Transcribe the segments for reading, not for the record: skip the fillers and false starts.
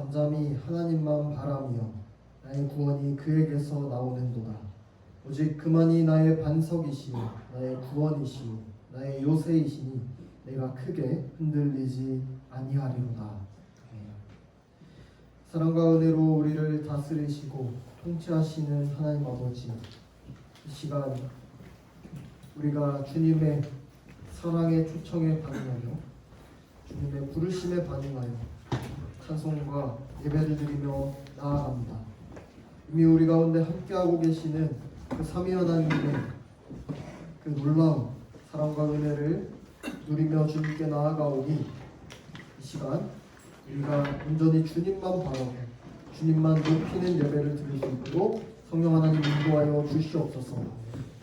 잠잠히 하나님만 바라며 나의 구원이 그에게서 나오는도다. 오직 그만이 나의 반석이시요 나의 구원이시요 나의 요새이시니 내가 크게 흔들리지 아니하리로다. 사랑과 은혜로 우리를 다스리시고 통치하시는 하나님 아버지, 이 시간 우리가 주님의 사랑의 초청에 반응하여 주님의 부르심에 반응하여 찬송과 예배를 드리며 나아갑니다. 이미 우리 가운데 함께하고 계시는 그 삼위 하나님의 그 놀라운 사랑과 은혜를 누리며 주님께 나아가오니 이 시간 우리가 온전히 주님만 바라고 주님만 높이는 예배를 드릴 수 있도록 성령 하나님 인도하여 주시옵소서.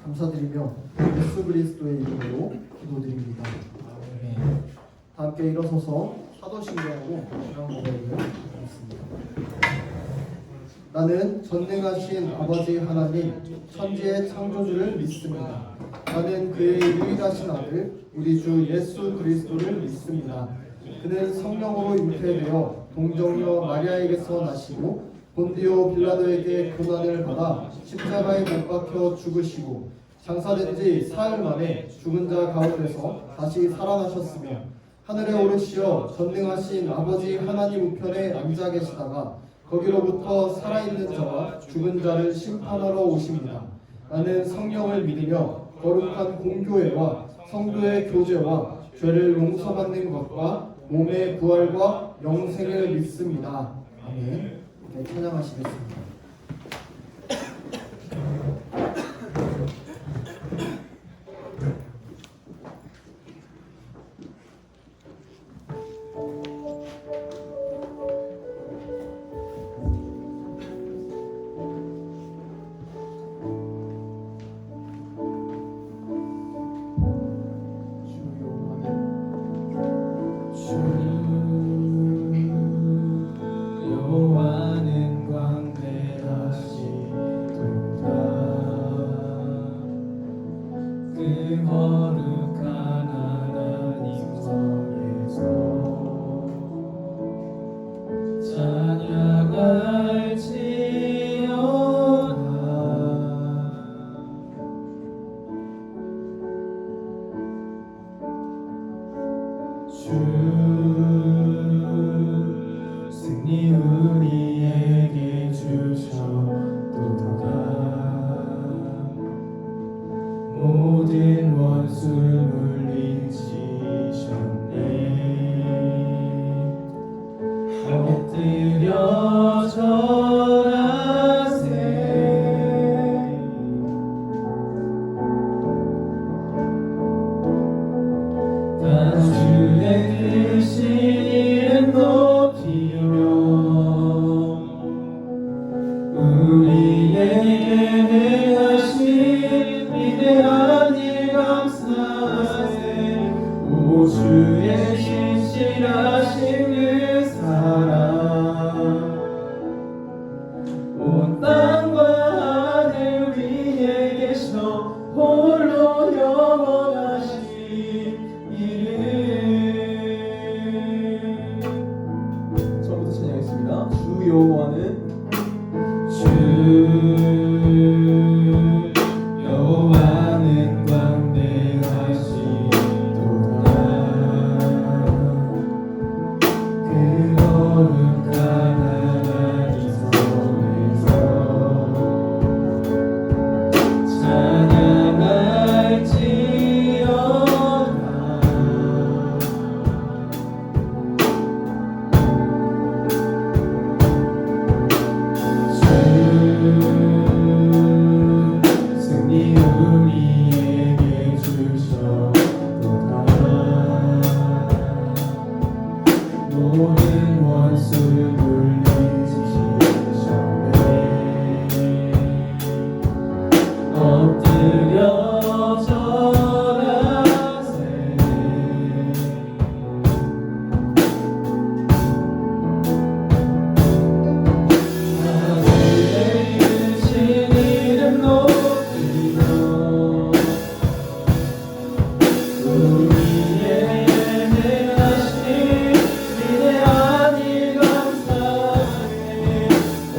감사드리며 예수 그리스도의 이름으로 기도드립니다. 다 함께 일어서서 사도신경으로 신앙 고백을 하겠습니다. 나는 전능하신 아버지 하나님 천지의 창조주를 믿습니다. 나는 그의 유일하신 아들 우리 주 예수 그리스도를 믿습니다. 그는 성령으로 잉태되어 동정녀 마리아에게서 나시고 본디오 빌라도에게 고난을 받아 십자가에 못 박혀 죽으시고 장사된 지 사흘 만에 죽은 자 가운데서 다시 살아나셨으며 하늘에 오르시어 전능하신 아버지 하나님 우편에 앉아 계시다가 거기로부터 살아있는 자와 죽은 자를 심판하러 오십니다. 나는 성령을 믿으며 거룩한 공교회와 성도의 교제와 죄를 용서받는 것과 몸의 부활과 영생을 믿습니다. 아멘. 네, 찬양하시겠습니다. 승리 우리에게 주셨도다. 모든 원수 물리치셨네. 엎드려 절하세. 다 주의 크신 이름 높이며 우리에게 행하신 위대한 일 감사하세. 오 주의 신실하신 그 사랑 온 땅과 하늘 위에 계셔 홀로 영원하신 이름. 처음부터 찬양하겠습니다. 주 여호와는 여호와는 광대하시도다. 그 거룩한 하나님 손에서 찬양할지어다.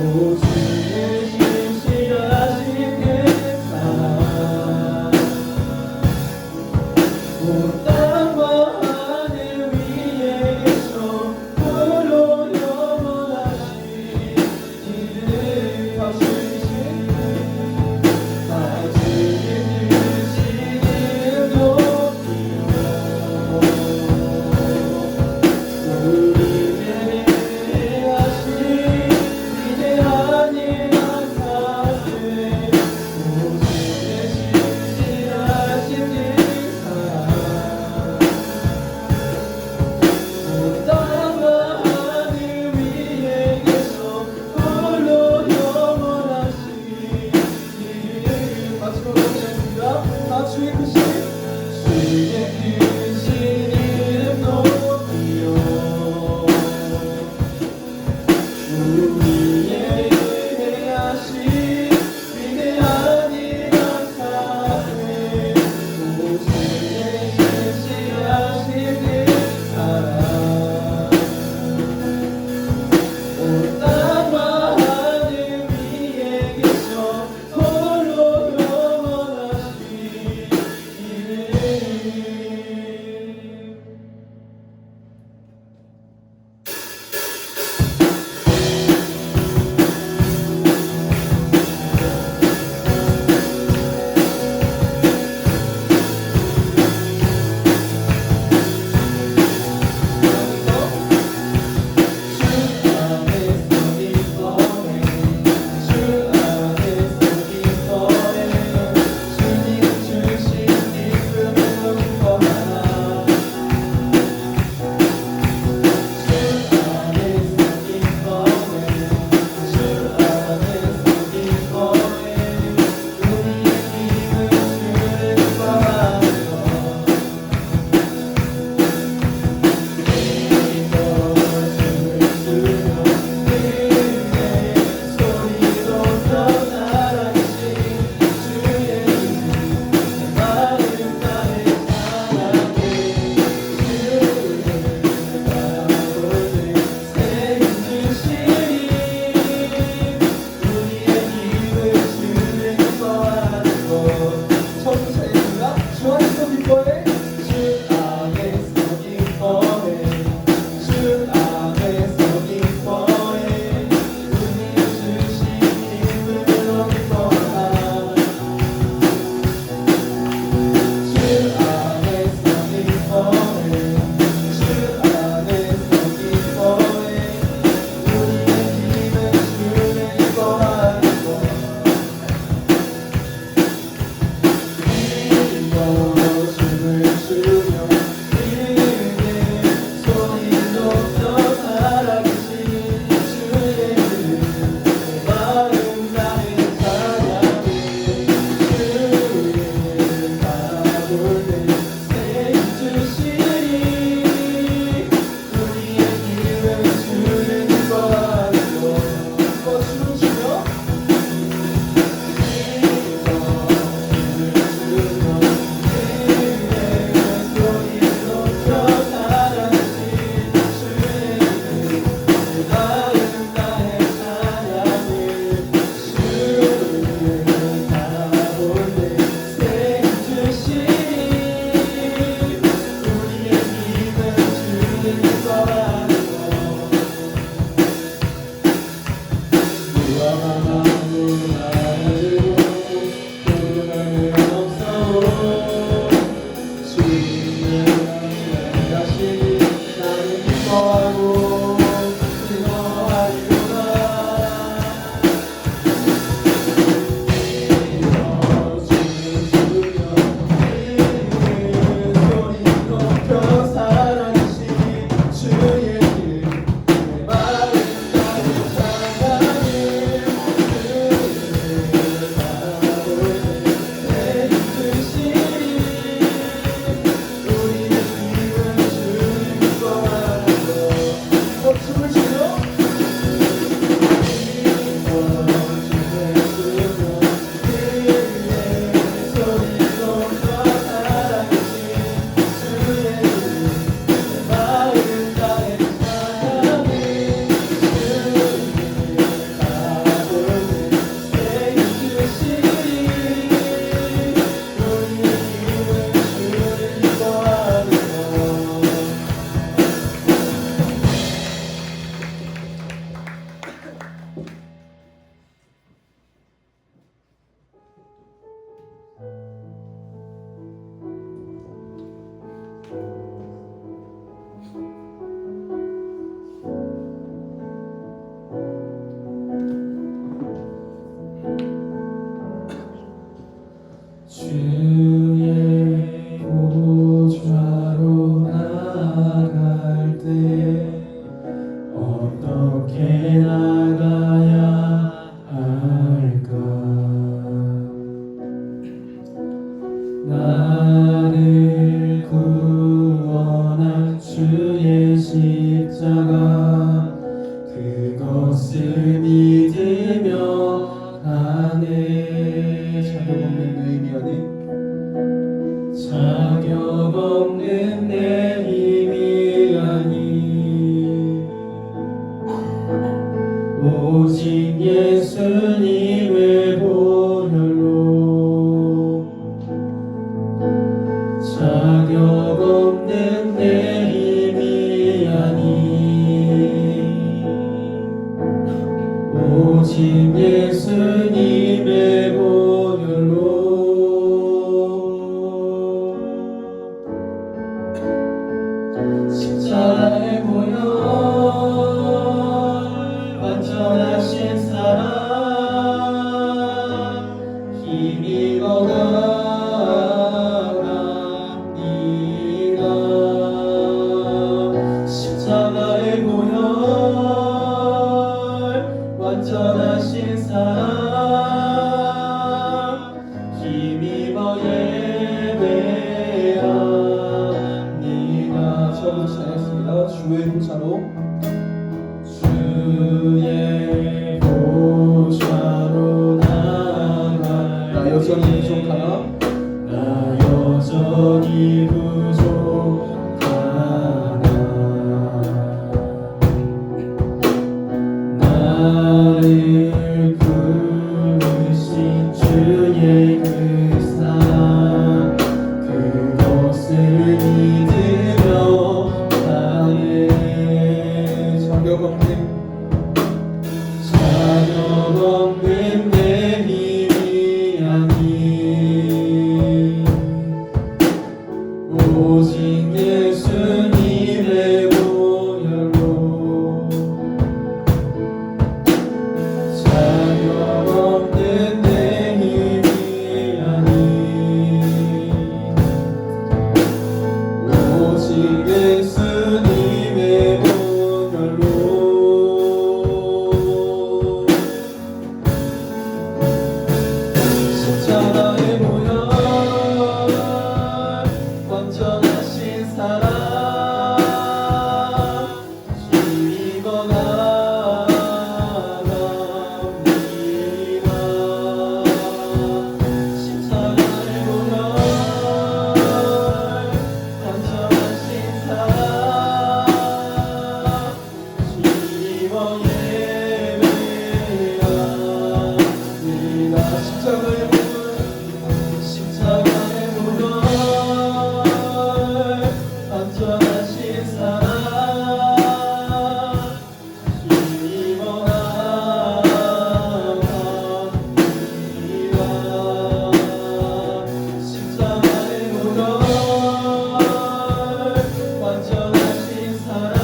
주의 신실하신 그 사랑 온 땅과 하늘 위에 계셔 홀로 영원하신 이름 다스리신 주의 크신 이름 높이요 우리의 위대하신 위대한 이 역사에 오주의 신실하신 그 사랑 온 땅과 하늘 위에 계셔 홀로 영원하신 오직 예수님의 보혈로 자격 없는 내 힘이 아니 오직 예수님의 보혈로 십자가의 보혈 완전하신 사랑 힘입어 나갑니다. 십자가의 보혈 완전하신 사랑 힘입어 예배합니다. 처음부터 시작했습니다. 주의 힘차로 주의 보좌로 나아갈 나 여전히 부족하나 나 여전히 부족하나 나를 부르신 주의 그 사랑 그것을 믿으며 가네 자격 없는 자격 없는 내 힘이 아니 오직 예수님의 보혈로 자격 없는 내 힘이 아니 오직 예수님의 보혈로 십자가의 보혈 완전하신 사랑 힘입어 나갑니다. 십자가의 보혈 완전하신 사랑 힘입어 예배합니다. 십자가의 십자가의 보혈 완전하신 사랑 힘입어 나갑니다. 십자가의 보혈 완전하신 사랑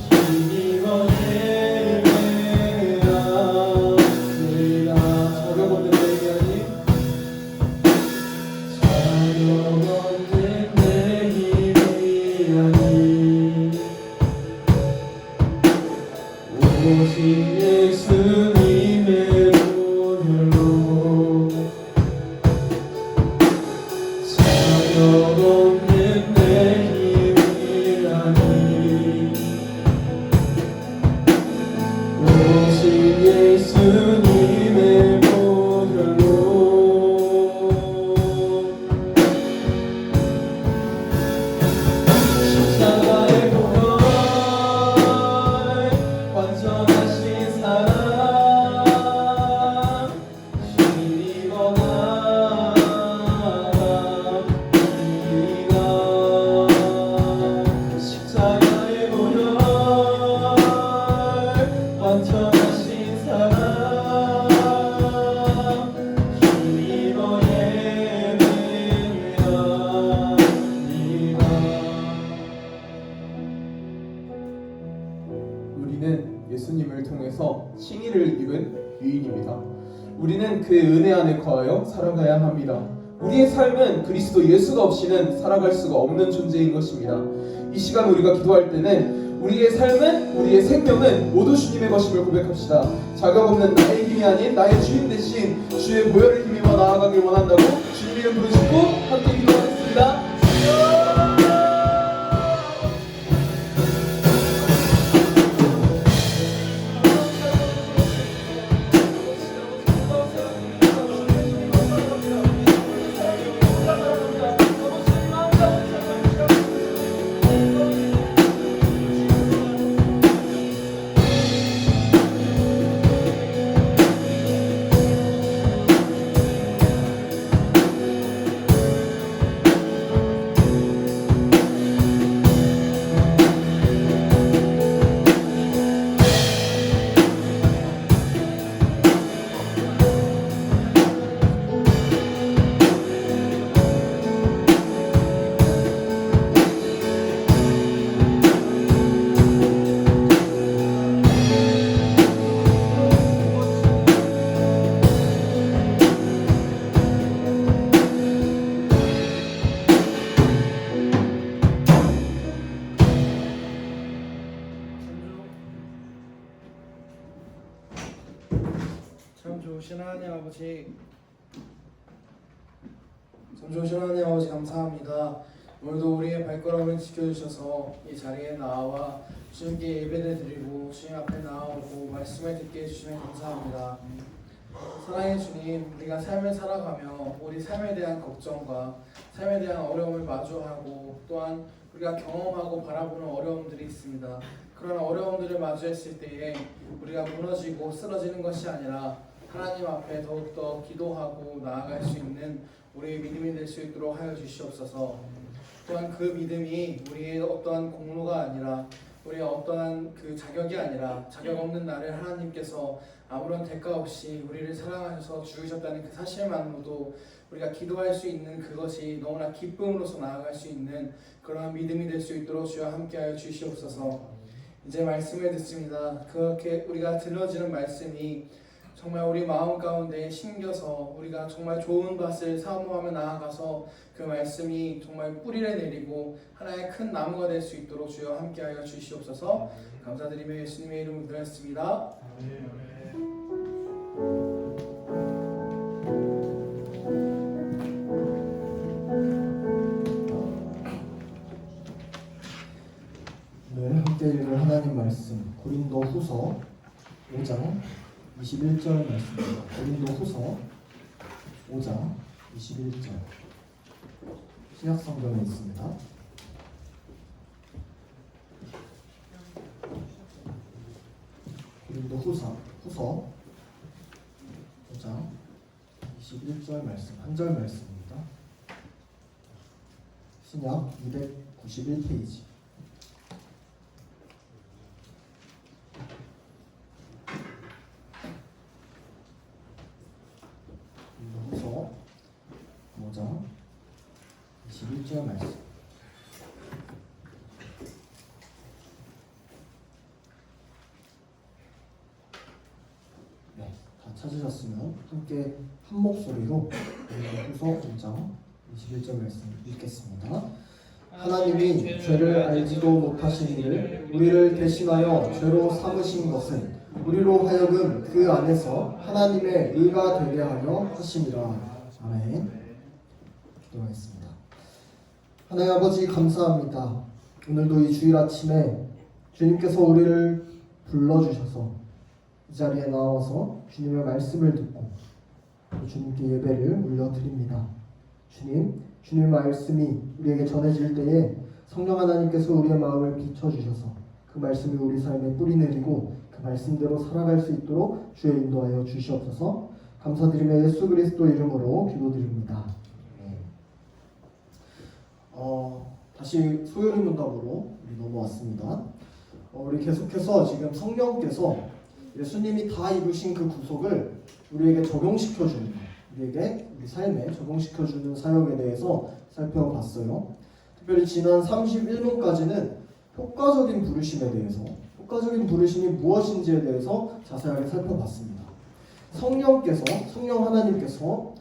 힘입어 예배합니다. 자격 없는 내 힘이 아니 자격 없는 내 힘이 아니 오직 예수님의 보혈로 자격 없는 내 힘이 아니 오직 예수님의 보혈로 십자가의 보혈 완전하신 사랑 힘입어 나갑니다. 십자가의 보혈 완전하신 사랑 힘입어 예배합니다. 우리는 예수님을 통해서 칭의를 입은 유인입니다. 우리는 그 은혜 안에 거하여 살아가야 합니다. 우리의 삶은 그리스도 예수가 없이는 살아갈 수가 없는 존재인 것입니다. 이 시간 우리가 기도할 때는 우리의 삶은, 우리의 생명은 모두 주님의 것임을 고백합시다. 자격 없는 나의 힘이 아닌 나의 주인 대신 주의 보혈을 힘입어 나아가길 원한다고 주님 이름 부르시고 함께 기도하겠습니다. 참 좋으신 하나님 아버지, 참 좋으신 하나님 아버지 감사합니다. 오늘도 우리의 발걸음을 지켜주셔서 이 자리에 나와 주님께 예배를 드리고 주님 앞에 나오고 말씀을 듣게 해주시면 감사합니다. 사랑의 주님, 우리가 삶을 살아가며 우리 삶에 대한 걱정과 삶에 대한 어려움을 마주하고 또한 우리가 경험하고 바라보는 어려움들이 있습니다. 그런 어려움들을 마주했을 때에 우리가 무너지고 쓰러지는 것이 아니라 하나님 앞에 더욱더 기도하고 나아갈 수 있는 우리의 믿음이 될 수 있도록 하여 주시옵소서. 또한 그 믿음이 우리의 어떠한 공로가 아니라 우리의 어떠한 그 자격이 아니라 자격 없는 나를 하나님께서 아무런 대가 없이 우리를 사랑하셔서 죽으셨다는 그 사실만으로도 우리가 기도할 수 있는 그것이 너무나 기쁨으로서 나아갈 수 있는 그러한 믿음이 될 수 있도록 주여 함께하여 주시옵소서. 이제 말씀을 듣습니다. 그렇게 우리가 들려지는 말씀이 정말 우리 마음 가운데 심겨서 우리가 정말 좋은 밭을 사모하며 나아가서 그 말씀이 정말 뿌리를 내리고 하나의 큰 나무가 될 수 있도록 주여 함께하여 주시옵소서. 감사드리며 예수님의 이름으로 기도했습니다. 오늘 함께 읽을 하나님 말씀 고린도후서 5장 21절 말씀입니다. 고린도후서 5장 21절 신약 성경에 있습니다. 고린도후서 5장 21절 말씀 한 절 말씀입니다. 신약 291페이지. 고린도후서 5장 21절 말씀. 네, 다 찾으셨으면 함께 한 목소리로 고린도후서 5장 21절 말씀 읽겠습니다. 하나님이 죄를 알지도 못하신 이를 우리를 대신하여 죄로 삼으신 것은 우리로 하여금 그 안에서 하나님의 의가 되게 하려 하심이라. 아멘. 기도하겠습니다. 하나님 아버지 감사합니다. 오늘도 이 주일 아침에 주님께서 우리를 불러주셔서 이 자리에 나와서 주님의 말씀을 듣고 또 주님께 예배를 올려드립니다. 주님의 말씀이 우리에게 전해질 때에 성령 하나님께서 우리의 마음을 비춰주셔서 그 말씀이 우리 삶에 뿌리 내리고 그 말씀대로 살아갈 수 있도록 주의 인도하여 주시옵소서. 감사드리며 예수 그리스도 이름으로 기도드립니다. 다시 소요리 문답으로 우리 넘어왔습니다. 우리 계속해서 지금 성령께서 예수님이 다 이루신 그 구속을 우리에게 적용시켜주는 것, 우리 삶에 적용시켜주는 사역에 대해서 살펴봤어요. 특별히 지난 31문까지는 효과적인 부르심에 대해서, 효과적인 부르심이 무엇인지에 대해서 자세하게 살펴봤습니다. 성령 하나님께서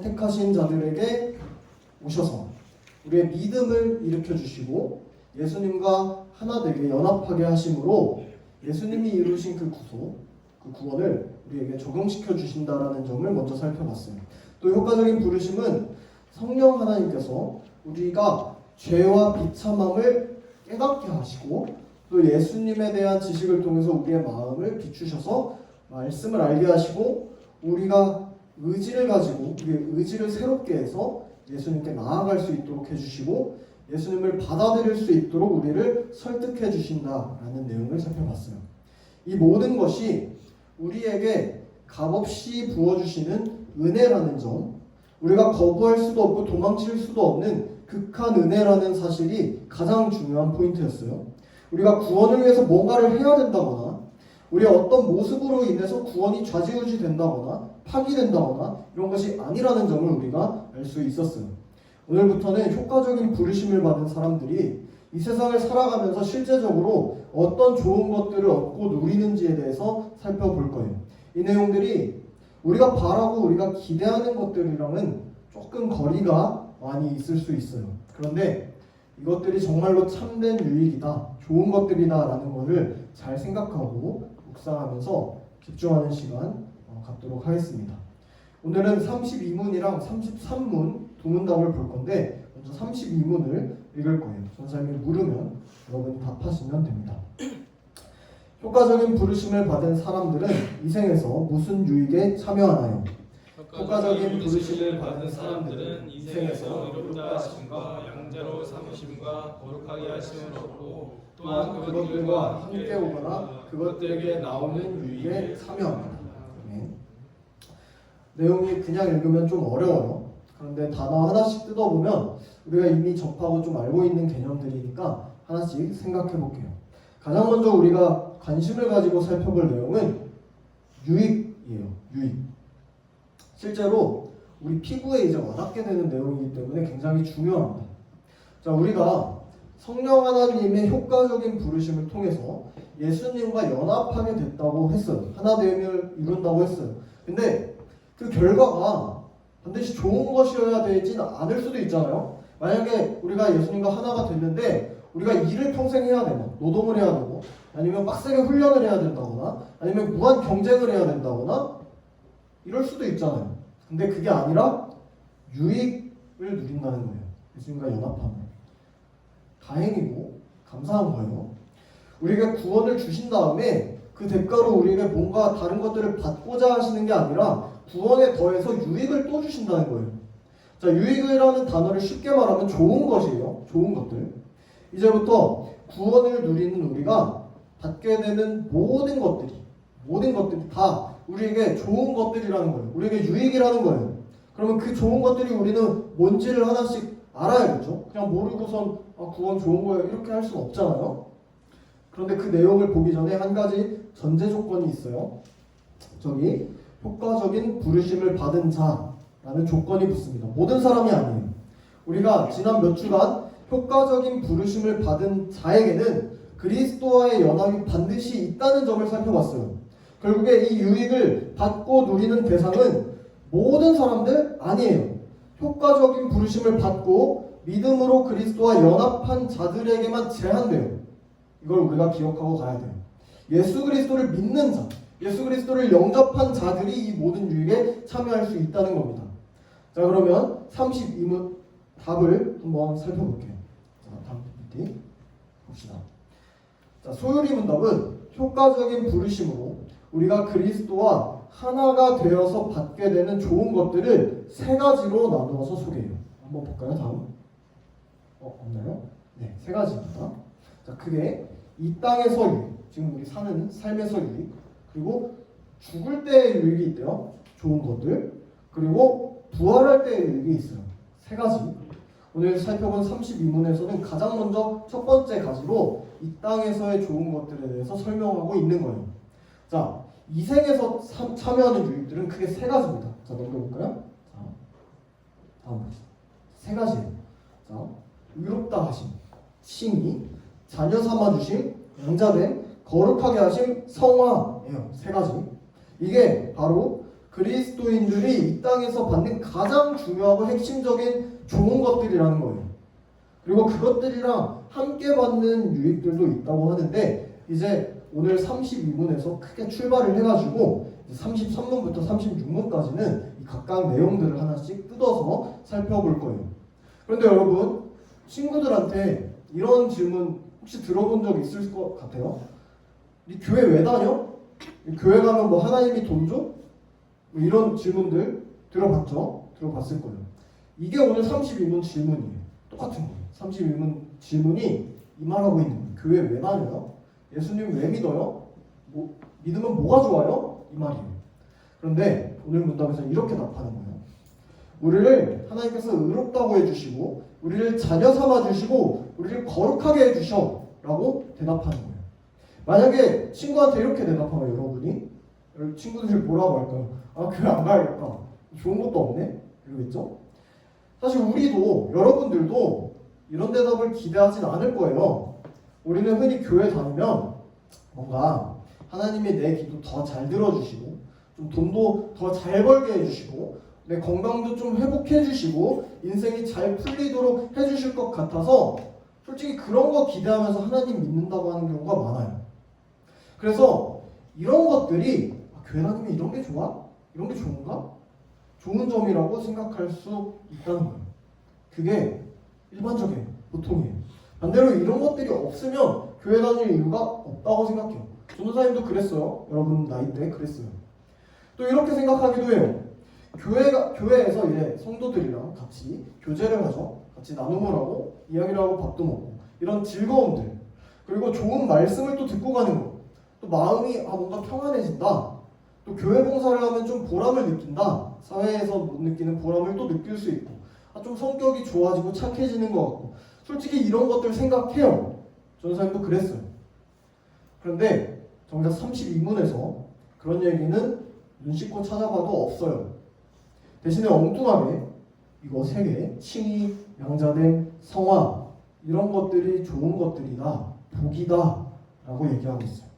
택하신 자들에게 오셔서 우리의 믿음을 일으켜주시고 예수님과 하나 되게 연합하게 하심으로 예수님이 이루신 그 구속, 그 구원을 우리에게 적용시켜 주신다라는 점을 먼저 살펴봤어요. 또 효과적인 부르심은 성령 하나님께서 우리가 죄와 비참함을 깨닫게 하시고 또 예수님에 대한 지식을 통해서 우리의 마음을 비추셔서 말씀을 알게 하시고 우리가 의지를 가지고 우리의 의지를 새롭게 해서 예수님께 나아갈 수 있도록 해주시고 예수님을 받아들일 수 있도록 우리를 설득해 주신다라는 내용을 살펴봤어요. 이 모든 것이 우리에게 값없이 부어주시는 은혜라는 점, 우리가 거부할 수도 없고 도망칠 수도 없는 극한 은혜라는 사실이 가장 중요한 포인트였어요. 우리가 구원을 위해서 뭔가를 해야 된다거나 우리의 어떤 모습으로 인해서 구원이 좌지우지 된다거나 파기된다거나 이런 것이 아니라는 점을 우리가 알 수 있었어요. 오늘부터는 효과적인 부르심을 받은 사람들이 이 세상을 살아가면서 실제적으로 어떤 좋은 것들을 얻고 누리는지에 대해서 살펴볼 거예요. 이 내용들이 우리가 바라고 우리가 기대하는 것들이랑은 조금 거리가 많이 있을 수 있어요. 그런데 이것들이 정말로 참된 유익이다, 좋은 것들이다 라는 것을 잘 생각하고 묵상하면서 집중하는 시간 갖도록 하겠습니다. 오늘은 32문이랑 33문 두 문답을 볼 건데 먼저 32문을 읽을 거예요. 선생님이 물으면 여러분이 답하시면 됩니다. 효과적인 부르심을 받은 사람들은 이 생에서 무슨 유익에 참여하나요? 효과적인 부르심을 받은 사람들은 이 생에서 이롭다 하심과 양자로 삼으심과 거룩하게 하심을 얻고 또한 그것들과 함께 오거나 그것들에게 나오는 유익에 참여합니다. 네. 내용이 그냥 읽으면 좀 어려워요. 그런데 단어 하나씩 뜯어보면 우리가 이미 접하고 좀 알고 있는 개념들이니까 하나씩 생각해 볼게요. 가장 먼저 우리가 관심을 가지고 살펴볼 내용은 유익이에요. 유익. 실제로 우리 피부에 이제 와닿게 되는 내용이기 때문에 굉장히 중요합니다. 자, 우리가 성령 하나님의 효과적인 부르심을 통해서 예수님과 연합하게 됐다고 했어요. 하나됨을 이룬다고 했어요. 근데 그 결과가 반드시 좋은 것이어야 되진 않을 수도 있잖아요. 만약에 우리가 예수님과 하나가 됐는데 우리가 일을 평생 해야 되고 노동을 해야 되고 아니면 빡세게 훈련을 해야 된다거나 아니면 무한 경쟁을 해야 된다거나 이럴 수도 있잖아요. 근데 그게 아니라 유익을 누린다는 거예요. 예수님과 연합하면. 다행이고 감사한 거예요. 우리에게 구원을 주신 다음에 그 대가로 우리에게 뭔가 다른 것들을 받고자 하시는 게 아니라 구원에 더해서 유익을 또 주신다는 거예요. 자, 유익이라는 단어를 쉽게 말하면 좋은 것이에요. 좋은 것들. 이제부터 구원을 누리는 우리가 받게 되는 모든 것들이 다 우리에게 좋은 것들이라는 거예요. 우리에게 유익이라는 거예요. 그러면 그 좋은 것들이 우리는 뭔지를 하나씩 알아야겠죠. 그냥 모르고선 구원 좋은 거예요 이렇게 할 수는 없잖아요. 그런데 그 내용을 보기 전에 한 가지 전제 조건이 있어요. 저기 효과적인 부르심을 받은 자라는 조건이 붙습니다. 모든 사람이 아니에요. 우리가 지난 몇 주간 효과적인 부르심을 받은 자에게는 그리스도와의 연합이 반드시 있다는 점을 살펴봤어요. 결국에 이 유익을 받고 누리는 대상은 모든 사람들 아니에요. 효과적인 부르심을 받고 믿음으로 그리스도와 연합한 자들에게만 제한돼요. 이걸 우리가 기억하고 가야 돼요. 예수 그리스도를 믿는 자, 예수 그리스도를 영접한 자들이 이 모든 유익에 참여할 수 있다는 겁니다. 자, 그러면 32문 답을 한번 살펴볼게요. 자, 다음 PPT 봅시다. 자, 소요리 문답은 효과적인 부르심으로 우리가 그리스도와 하나가 되어서 받게 되는 좋은 것들을 세 가지로 나누어서 소개해요. 한번 볼까요? 다음. 없나요? 네, 세 가지입니다. 자, 그게 이 땅에서 유익, 지금 우리 사는 삶에서 유익, 그리고 죽을 때의 유익이 있대요. 좋은 것들. 그리고 부활할 때의 유익이 있어요. 세 가지. 오늘 살펴본 32문에서는 가장 먼저 첫 번째 가지로 이 땅에서의 좋은 것들에 대해서 설명하고 있는 거예요. 자, 이 생에서 참여하는 유익들은 크게 세 가지입니다. 자, 넘겨볼까요? 자, 다음 봅시다. 세 가지예요. 자, 의롭다 하심, 칭의, 자녀 삼아주심, 양자됨, 거룩하게 하심, 성화예요. 세 가지. 이게 바로 그리스도인들이 이 땅에서 받는 가장 중요하고 핵심적인 좋은 것들이라는 거예요. 그리고 그것들이랑 함께 받는 유익들도 있다고 하는데 이제 오늘 32문에서 크게 출발을 해가지고 33문부터 36문까지는 각각 내용들을 하나씩 뜯어서 살펴볼 거예요. 그런데 여러분, 친구들한테 이런 질문 혹시 들어본 적 있을 것 같아요? 네 교회 왜 다녀? 교회 가면 뭐 하나님이 돈 줘? 뭐 이런 질문들 들어봤죠? 들어봤을 거예요. 이게 오늘 32문 질문이에요. 똑같은 거예요. 32문 질문이 이 말하고 있는 거예요. 교회 왜 다녀요? 예수님 왜 믿어요? 믿으면 뭐가 좋아요? 이 말이에요. 그런데 오늘 문답에서 이렇게 답하는 거예요. 우리를 하나님께서 의롭다고 해주시고 우리를 자녀 삼아주시고 우리를 거룩하게 해주셔 라고 대답하는 거예요. 만약에 친구한테 이렇게 대답하면 여러분이 친구들이 뭐라고 할까요? 교회 안 가야겠다. 좋은 것도 없네? 이러겠죠? 사실 우리도 여러분들도 이런 대답을 기대하진 않을 거예요. 우리는 흔히 교회 다니면 뭔가 하나님이 내 기도 더 잘 들어주시고 좀 돈도 더 잘 벌게 해주시고 내 건강도 좀 회복해 주시고 인생이 잘 풀리도록 해주실 것 같아서 솔직히 그런 거 기대하면서 하나님 믿는다고 하는 경우가 많아요. 그래서 이런 것들이 교회 다니면 이런 게 좋아? 이런 게 좋은가? 좋은 점이라고 생각할 수 있다는 거예요. 그게 일반적인 보통이에요. 반대로 이런 것들이 없으면 교회 다닐 이유가 없다고 생각해요. 전도사님도 그랬어요. 여러분 나이 때 그랬어요. 또 이렇게 생각하기도 해요. 교회에서 이제 성도들이랑 같이 교제를 하죠. 같이 나눔을 하고 이야기를 하고 밥도 먹고 이런 즐거움들, 그리고 좋은 말씀을 또 듣고 가는 거, 또 마음이 뭔가 평안해진다. 또 교회 봉사를 하면 좀 보람을 느낀다. 사회에서 못 느끼는 보람을 또 느낄 수 있고, 좀 성격이 좋아지고 착해지는 것 같고, 솔직히 이런 것들 생각해요. 전도사님도 그랬어요. 그런데 정작 32문에서 그런 얘기는 눈 씻고 찾아봐도 없어요. 대신에 엉뚱하게 이거 세 개, 칭의, 양자됨, 성화, 이런 것들이 좋은 것들이다, 복이다 라고 얘기하고 있어요.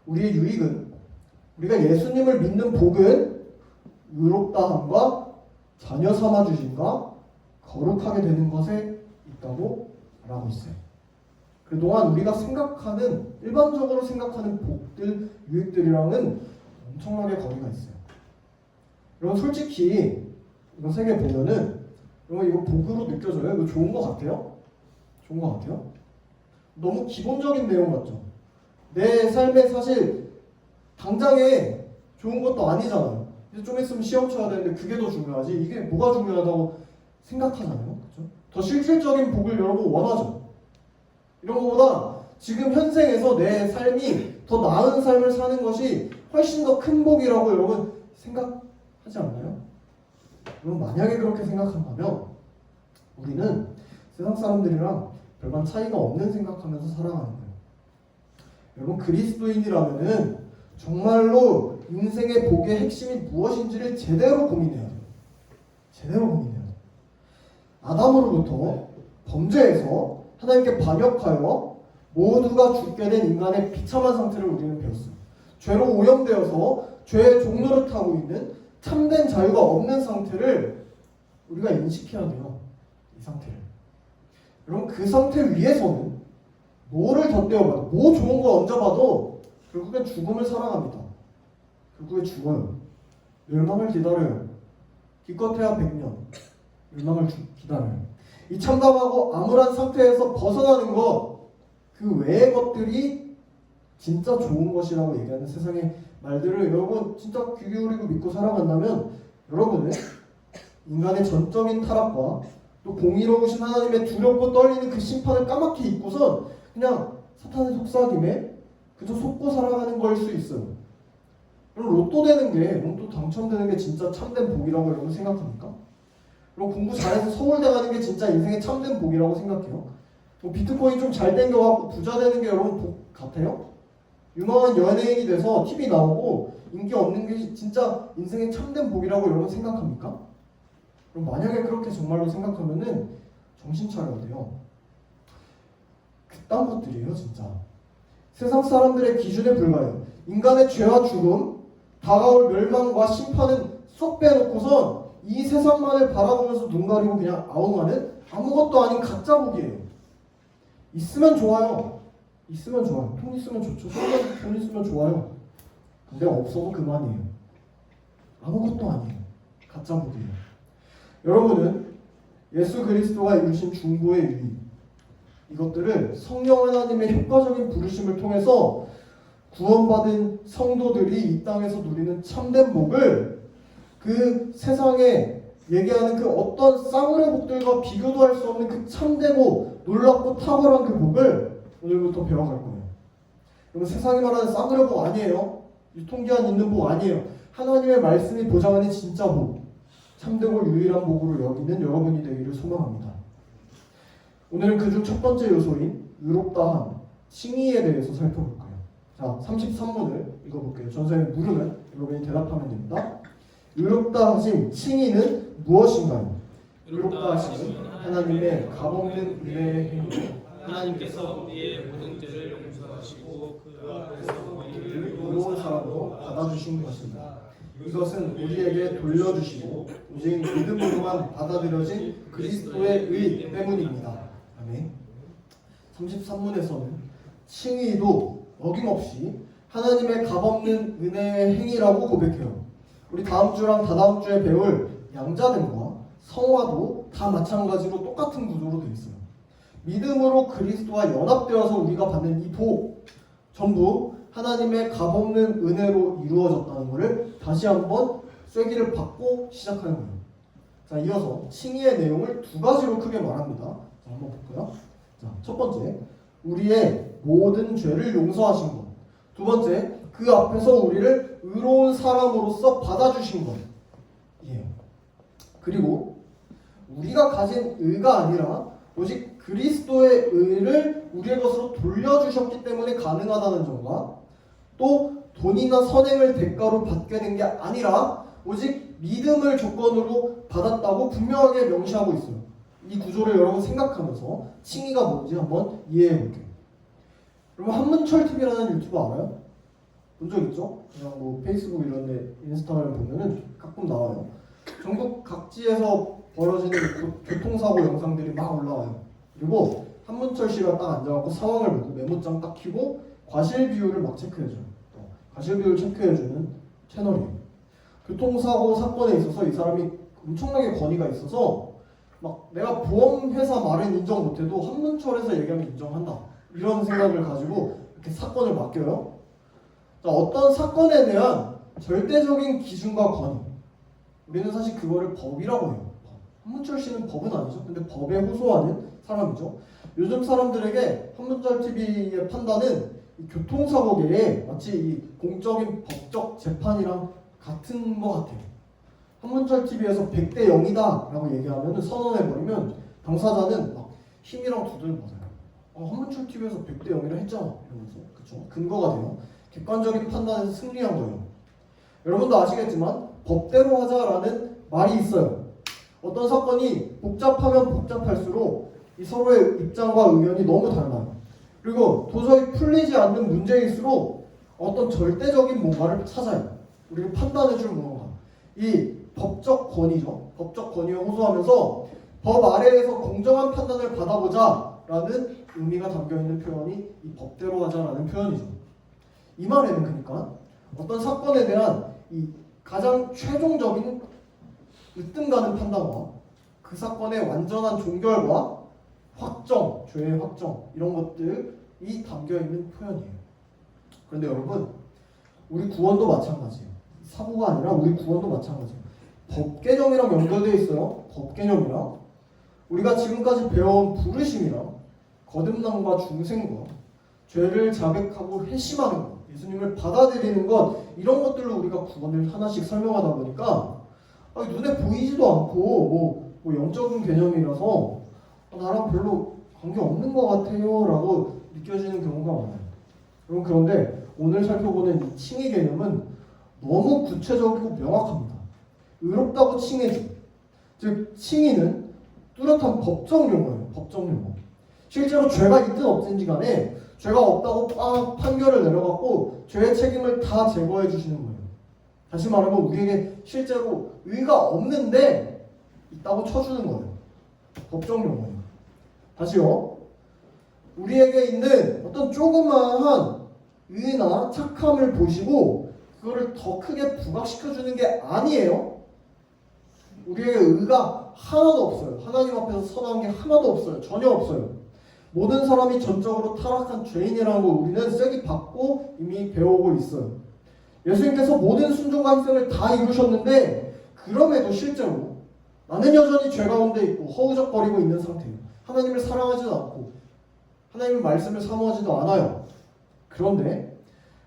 우리의 유익은, 우리가 예수님을 믿는 복은 의롭다함과 자녀 삼아주심과 거룩하게 되는 것에 있다고 말하고 있어요. 그동안 우리가 생각하는, 일반적으로 생각하는 복들, 유익들이랑은 엄청나게 거리가 있어요. 여러분 솔직히 이거 세 개 보면은 여러분 이거 복으로 느껴져요? 이거 좋은 거 같아요? 좋은 거 같아요? 너무 기본적인 내용 같죠? 내 삶에 사실 당장에 좋은 것도 아니잖아요. 이제 좀 있으면 시험 쳐야 되는데 그게 더 중요하지, 이게 뭐가 중요하다고 생각하잖아요. 그렇죠? 더 실질적인 복을 여러분 원하죠. 이런 것보다 지금 현생에서 내 삶이 더 나은 삶을 사는 것이 훨씬 더 큰 복이라고 여러분 생각하지 않나요? 여러분 만약에 그렇게 생각한다면 우리는 세상 사람들이랑 별반 차이가 없는 생각하면서 살아가는 거예요. 여러분 그리스도인이라면은 정말로 인생의 복의 핵심이 무엇인지를 제대로 고민해야 돼요. 제대로 고민해야 돼요. 아담으로부터 범죄해서 하나님께 반역하여 모두가 죽게 된 인간의 비참한 상태를 우리는 배웠어요. 죄로 오염되어서 죄의 종로를 타고 있는 참된 자유가 없는 상태를 우리가 인식해야 돼요. 이 상태를. 여러분 그 상태 위에서는 뭐를 덧대어봐도, 뭐 좋은 거 얹어봐도 결국엔 죽음을 살아갑니다. 결국에 죽어요. 멸망을 기다려요. 기껏해야 100년. 멸망을 기다려요. 이 참담하고 암울한 상태에서 벗어나는 것, 그 외의 것들이 진짜 좋은 것이라고 얘기하는 세상의 말들을 여러분 진짜 귀 기울이고 믿고 살아간다면 여러분은 인간의 전적인 타락과 또 공의로우신 하나님의 두렵고 떨리는 그 심판을 까맣게 잊고선 그냥 사탄의 속삭임에 그저 속고 살아가는 거일 수 있어요. 여러분 로또 되는 게, 로또 당첨되는 게 진짜 참된 복이라고 여러분 생각합니까? 여러분 공부 잘해서 서울대 가는 게 진짜 인생의 참된 복이라고 생각해요? 뭐 비트코인 좀 잘 땡겨갖고 부자 되는 게 여러분 복 같아요? 유명한 연예인이 돼서 TV 나오고 인기 얻는 게 진짜 인생의 참된 복이라고 여러분 생각합니까? 그럼 만약에 그렇게 정말로 생각하면은 정신 차려야 돼요. 그딴 것들이에요 진짜. 세상 사람들의 기준에 불과해요. 인간의 죄와 죽음, 다가올 멸망과 심판은 쏙 빼놓고선 이 세상만을 바라보면서 눈 가리고 그냥 아웅하는 아무것도 아닌 가짜 복이에요. 있으면 좋아요. 있으면 좋아요. 돈 있으면 좋죠. 돈 있으면 좋아요. 근데 없어도 그만이에요. 아무것도 아니에요. 가짜 복이에요. 여러분은 예수 그리스도가 이루신 중보의 유익, 이것들을 성령 하나님의 효과적인 부르심을 통해서 구원받은 성도들이 이 땅에서 누리는 참된 복을 그 세상에 얘기하는 그 어떤 싸구려 복들과 비교도 할 수 없는 그 참되고 놀랍고 탁월한 그 복을 오늘부터 배워갈 거예요. 여러분 세상이 말하는 싸구려 복 아니에요. 유통기한 있는 복 아니에요. 하나님의 말씀이 보장하는 진짜 복, 참되고 유일한 복으로 여기는 여러분이 되기를 소망합니다. 오늘은 그중 첫 번째 요소인 의롭다함, 칭의에 대해서 살펴볼 거예요. 자, 33문을 읽어볼게요. 전선생님 물으면 여러분이 대답하면 됩니다. 의롭다 하심, 칭의는 무엇인가요? 의롭다 하심은 하나님의 값없는 은혜의 행위로 하나님께서 우리의 모든 죄를 용서하시고 그 앞에서 우리를 의로운 사람으로 받아주신 것입니다. 이것은 우리에게 돌려주시고 오직 믿음으로만 받아들여진 그리스도의 의 때문입니다. 아멘. 33문에서는 칭의도 어김없이 하나님의 값없는 은혜의 행위라고 고백해요. 우리 다음 주랑 다다음 주에 배울 양자됨과 성화도 다 마찬가지로 똑같은 구조로 되어 있어요. 믿음으로 그리스도와 연합되어서 우리가 받는 이 복 전부 하나님의 값없는 은혜로 이루어졌다는 것을 다시 한번 쐐기를 받고 시작하는 거예요. 자, 이어서 칭의의 내용을 두 가지로 크게 말합니다. 자, 한번 볼까요? 자, 첫 번째, 우리의 모든 죄를 용서하신 것. 두 번째, 그 앞에서 우리를 의로운 사람으로서 받아주신 것. 예. 그리고 우리가 가진 의가 아니라 오직 그리스도의 의를 우리의 것으로 돌려주셨기 때문에 가능하다는 점과 또 돈이나 선행을 대가로 받게 된 게 아니라 오직 믿음을 조건으로 받았다고 분명하게 명시하고 있어요. 이 구조를 여러분 생각하면서 칭의가 뭔지 한번 이해해 볼게요. 여러분 한문철 TV라는 유튜버 알아요? 본 적 있죠? 그냥 뭐 페이스북 이런 데 인스타그램 보면은 가끔 나와요. 전국 각지에서 벌어지는 교통사고 영상들이 막 올라와요. 그리고 한문철 씨가 딱 앉아갖고 상황을 보고 메모장 딱 켜고 과실 비율을 막 체크해줘요. 과실 비율 체크해주는 채널이에요. 교통사고 사건에 있어서 이 사람이 엄청나게 권위가 있어서 막 내가 보험회사 말은 인정 못해도 한문철에서 얘기하면 인정한다. 이런 생각을 가지고 이렇게 사건을 맡겨요. 자, 어떤 사건에 대한 절대적인 기준과 권위. 우리는 사실 그거를 법이라고 해요. 한문철 씨는 법은 아니죠. 근데 법에 호소하는 사람이죠. 요즘 사람들에게 한문철 TV의 판단은 이 교통사고계에 마치 이 공적인 법적 재판이랑 같은 것 같아요. 한문철 TV에서 100대 0이다 라고 얘기하면 선언해버리면 당사자는 막 힘이랑 두들 맞아요. 한문철 TV에서 100대 0이라 했잖아 이러면서. 그쵸? 근거가 돼요. 객관적인 판단에서 승리한 거예요. 여러분도 아시겠지만 법대로 하자라는 말이 있어요. 어떤 사건이 복잡하면 복잡할수록 이 서로의 입장과 의견이 너무 달라요. 그리고 도저히 풀리지 않는 문제일수록 어떤 절대적인 뭔가를 찾아요. 우리를 판단해줄 뭔가. 이 법적 권위죠. 법적 권위에 호소하면서 법 아래에서 공정한 판단을 받아보자라는 의미가 담겨있는 표현이 이 법대로 하자라는 표현이죠. 이 말에는 그러니까 어떤 사건에 대한 이 가장 최종적인 으뜸 가는 판단과 그 사건의 완전한 종결과 확정, 죄의 확정 이런 것들이 담겨있는 표현이에요. 그런데 여러분 우리 구원도 마찬가지예요. 사고가 아니라 우리 구원도 마찬가지예요. 법 개념이랑 연결되어 있어요. 법 개념이랑 우리가 지금까지 배워온 부르심이랑 거듭남과 중생과 죄를 자백하고 회심하는 것, 예수님을 받아들이는 것 이런 것들로 우리가 구원을 하나씩 설명하다 보니까 눈에 보이지도 않고 뭐 영적인 개념이라서 나랑 별로 관계 없는 것 같아요 라고 느껴지는 경우가 많아요. 여러분 그런데 오늘 살펴보는 이 칭의 개념은 너무 구체적이고 명확합니다. 의롭다고 칭해주. 즉 칭의는 뚜렷한 법적 용어예요. 법적 용어. 실제로 죄가 있든 없든지 간에 죄가 없다고 판결을 내려갖고 죄의 책임을 다 제거해 주시는 거예요. 다시 말하면 우리에게 실제로 의가 없는데 있다고 쳐주는 거예요. 법적 용어예요. 다시요. 우리에게 있는 어떤 조그마한 의나 착함을 보시고 그거를 더 크게 부각시켜주는 게 아니에요. 우리에게 의가 하나도 없어요. 하나님 앞에서 선한 게 하나도 없어요. 전혀 없어요. 모든 사람이 전적으로 타락한 죄인이라는 걸 우리는 쐐기 받고 이미 배우고 있어요. 예수님께서 모든 순종과 희생을 다 이루셨는데 그럼에도 실제로 나는 여전히 죄 가운데 있고 허우적거리고 있는 상태예요. 하나님을 사랑하지도 않고 하나님의 말씀을 사모하지도 않아요. 그런데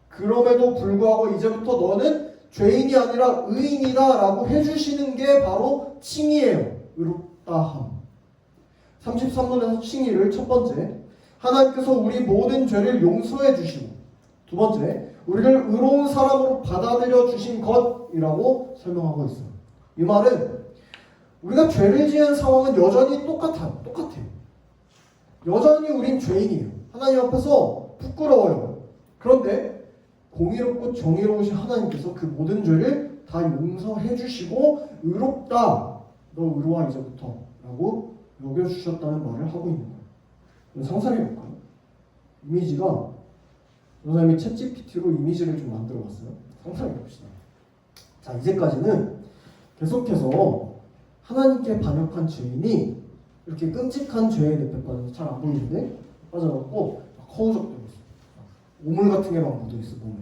그럼에도 불구하고 이제부터 너는 죄인이 아니라 의인이다 라고 해주시는 게 바로 칭의예요. 의롭다함. 33문에서 칭의를 첫 번째, 하나님께서 우리 모든 죄를 용서해 주시고 두 번째, 우리를 의로운 사람으로 받아들여 주신 것이라고 설명하고 있어요. 이 말은 우리가 죄를 지은 상황은 여전히 똑같아요. 여전히 우린 죄인이에요. 하나님 앞에서 부끄러워요. 그런데 공의롭고 정의로우신 하나님께서 그 모든 죄를 다 용서해 주시고 의롭다. 너 의로워 이제부터 라고 여겨주셨다는 말을 하고 있는 거예요. 상상해 볼까요? 이미지가 선생님이 챗GPT로 이미지를 좀 만들어 봤어요. 상상해 봅시다. 자, 이제까지는 계속해서 하나님께 반역한 죄인이 이렇게 끔찍한 죄에 늪에 빠져서 잘 안 보이는데 빠져갖고 막 허우적대고 있어. 오물 같은 게 막 묻어 있어 몸에.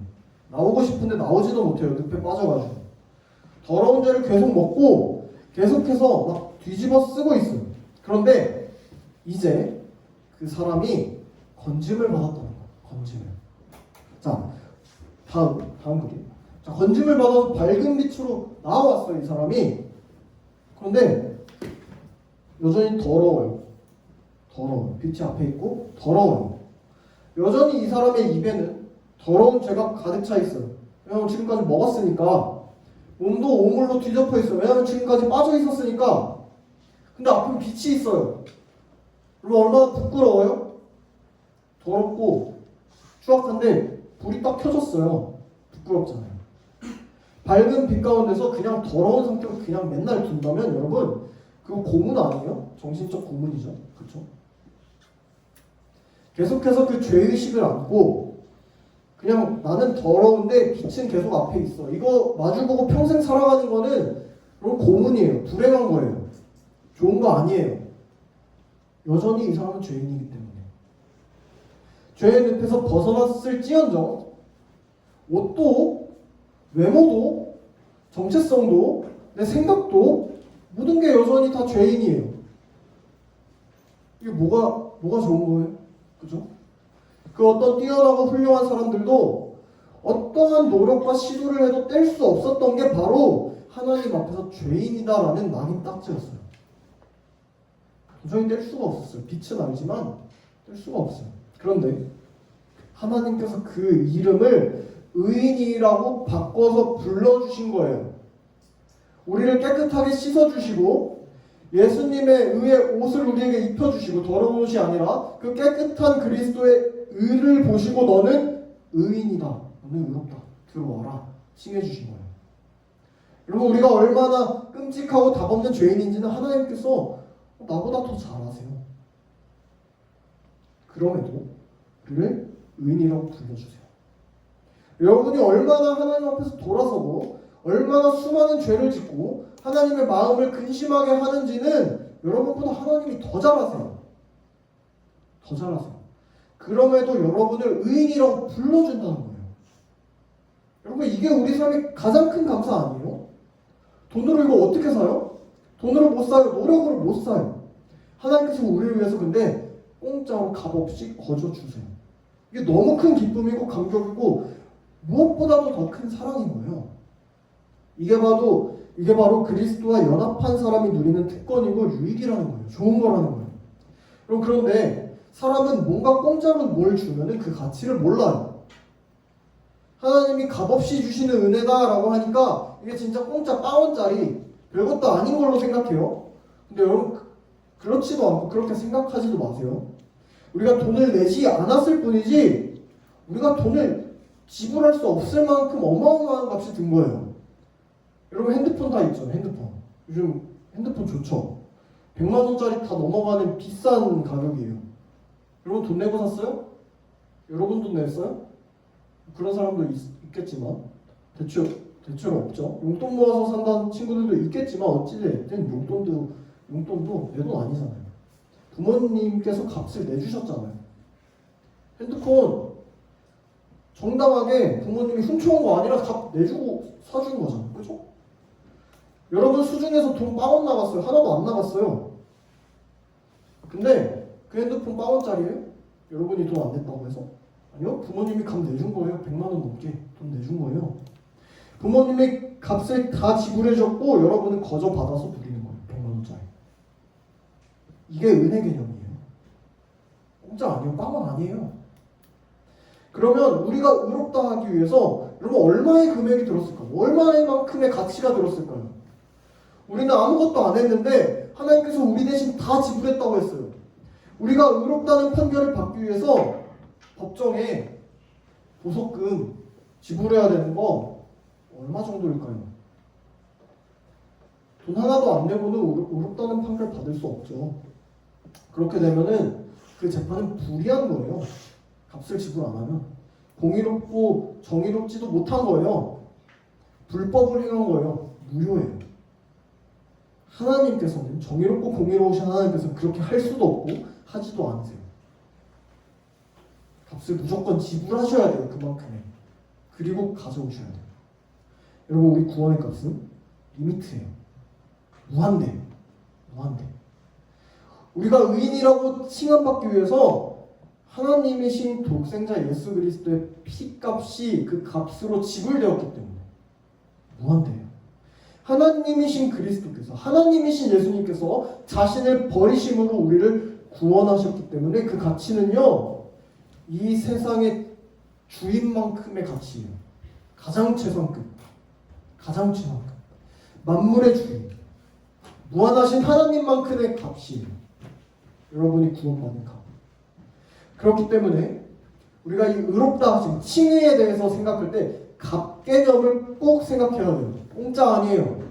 나오고 싶은데 나오지도 못해요. 늪에 빠져가지고. 더러운 죄를 계속 먹고 계속해서 막 뒤집어 쓰고 있어요. 그런데 이제 그 사람이 건짐을 받았다는 거야. 건짐을. 자, 다음 그림. 자, 건짐을 받아서 밝은 빛으로 나와왔어요. 이 사람이. 그런데 여전히 더러워요. 더러워요. 빛이 앞에 있고 더러워요. 여전히 이 사람의 입에는 더러운 죄가 가득 차 있어요. 왜냐하면 지금까지 먹었으니까. 몸도 오물로 뒤덮여 있어요. 왜냐하면 지금까지 빠져 있었으니까. 근데 앞에 빛이 있어요. 그럼 얼마나 부끄러워요? 더럽고 추악한데 불이 딱 켜졌어요. 부끄럽잖아요. 밝은 빛 가운데서 그냥 더러운 상태로 그냥 맨날 둔다면 여러분 그거 고문 아니에요? 정신적 고문이죠. 그렇죠? 계속해서 그 죄의식을 안고 그냥 나는 더러운데 빛은 계속 앞에 있어. 이거 마주보고 평생 살아가는 거는 그건 고문이에요. 불행한 거예요. 좋은 거 아니에요. 여전히 이 사람은 죄인이기 때문에. 죄의 늪에서 벗어났을지언정 옷도 외모도 정체성도 내 생각도 모든 게 여전히 다 죄인이에요. 이게 뭐가 좋은 거예요? 그죠? 그 어떤 뛰어나고 훌륭한 사람들도 어떠한 노력과 시도를 해도 뗄 수 없었던 게 바로 하나님 앞에서 죄인이다라는 낙인 딱지였어요. 도저히 뗄 수가 없었어요. 빛은 알지만 뗄 수가 없어요. 그런데 하나님께서 그 이름을 의인이라고 바꿔서 불러주신 거예요. 우리를 깨끗하게 씻어주시고 예수님의 의의 옷을 우리에게 입혀주시고 더러운 옷이 아니라 그 깨끗한 그리스도의 의를 보시고 너는 의인이다. 너는 의롭다. 들어와라. 칭해주신 거예요. 여러분 우리가 얼마나 끔찍하고 답없는 죄인인지는 하나님께서 나보다 더 잘 아세요. 그럼에도 우리를 의인이라고 불러주세요. 여러분이 얼마나 하나님 앞에서 돌아서고 얼마나 수많은 죄를 짓고 하나님의 마음을 근심하게 하는지는 여러분보다 하나님이 더 잘 아세요. 더 잘 아세요. 그럼에도 여러분을 의인이라고 불러준다는 거예요. 여러분 이게 우리 삶의 가장 큰 감사 아니에요? 돈으로 이거 어떻게 사요? 돈으로 못 사요. 노력으로 못 사요. 하나님께서 우리를 위해서 근데 공짜로 값없이 거저 주세요. 이게 너무 큰 기쁨이고 감격이고 무엇보다도 더 큰 사랑인 거예요. 이게 바로 그리스도와 연합한 사람이 누리는 특권이고 유익이라는 거예요. 좋은 거라는 거예요. 그런데 사람은 뭔가 공짜로 뭘 주면은 그 가치를 몰라요. 하나님이 값없이 주시는 은혜다라고 하니까 이게 진짜 공짜 빵원짜리 별것도 아닌 걸로 생각해요. 근데 여러분 그렇지도 않고 그렇게 생각하지도 마세요. 우리가 돈을 내지 않았을 뿐이지 우리가 돈을 지불할 수 없을 만큼 어마어마한 값이 든 거예요. 여러분 핸드폰 다 있죠. 핸드폰. 요즘 핸드폰 좋죠. 100만 원짜리 다 넘어가는 비싼 가격이에요. 여러분 돈 내고 샀어요? 여러분 돈 냈어요? 그런 사람도 있겠지만 대출 없죠. 용돈 모아서 산다는 친구들도 있겠지만 어찌됐든 용돈도 내 돈 아니잖아요. 부모님께서 값을 내주셨잖아요. 핸드폰 정당하게 부모님이 훔쳐온 거 아니라 값 내주고 사준 거잖아요. 그죠? 여러분 수중에서 돈 빵원 나갔어요. 하나도 안 나갔어요. 근데 그 핸드폰 빵원짜리예요? 여러분이 돈 안 냈다고 해서? 아니요. 부모님이 값 내준 거예요. 100만 원 넘게 돈 내준 거예요. 부모님이 값을 다 지불해줬고 여러분은 거저 받아서 누리는 거예요. 100만 원짜리. 이게 은혜 개념이에요. 공짜 아니에요. 빵원 아니에요. 그러면 우리가 의롭다 하기 위해서 여러분 얼마의 금액이 들었을까요? 얼마만큼의 가치가 들었을까요? 우리는 아무것도 안 했는데 하나님께서 우리 대신 다 지불했다고 했어요. 우리가 의롭다는 판결을 받기 위해서 법정에 보석금 지불해야 되는 거 얼마 정도일까요? 돈 하나도 안 내고는 의롭다는 판결 받을 수 없죠. 그렇게 되면은 그 재판은 불이한 거예요. 값을 지불 안 하면. 공의롭고 정의롭지도 못한 거예요. 불법을 행한 거예요. 무효예요. 하나님께서는 정의롭고 공의로우신 하나님께서는 그렇게 할 수도 없고 하지도 않으세요. 값을 무조건 지불하셔야 돼요. 그만큼의. 그리고 가져오셔야 돼요. 여러분 우리 구원의 값은 리미트예요. 무한대예요. 무한대. 우리가 의인이라고 칭함받기 위해서 하나님이신 독생자 예수 그리스도의 피값이 그 값으로 지불되었기 때문에 무한대예요. 하나님이신 그리스도께서 하나님이신 예수님께서 자신을 버리심으로 우리를 구원하셨기 때문에 그 가치는요 이 세상의 주인만큼의 가치예요. 가장 최상급, 가장 최상급, 만물의 주인, 무한하신 하나님만큼의 값이에요. 여러분이 구원받은 값. 그렇기 때문에 우리가 이 의롭다 하심, 칭의에 대해서 생각할 때 값 개념을 꼭 생각해야 돼요. 공짜 아니에요.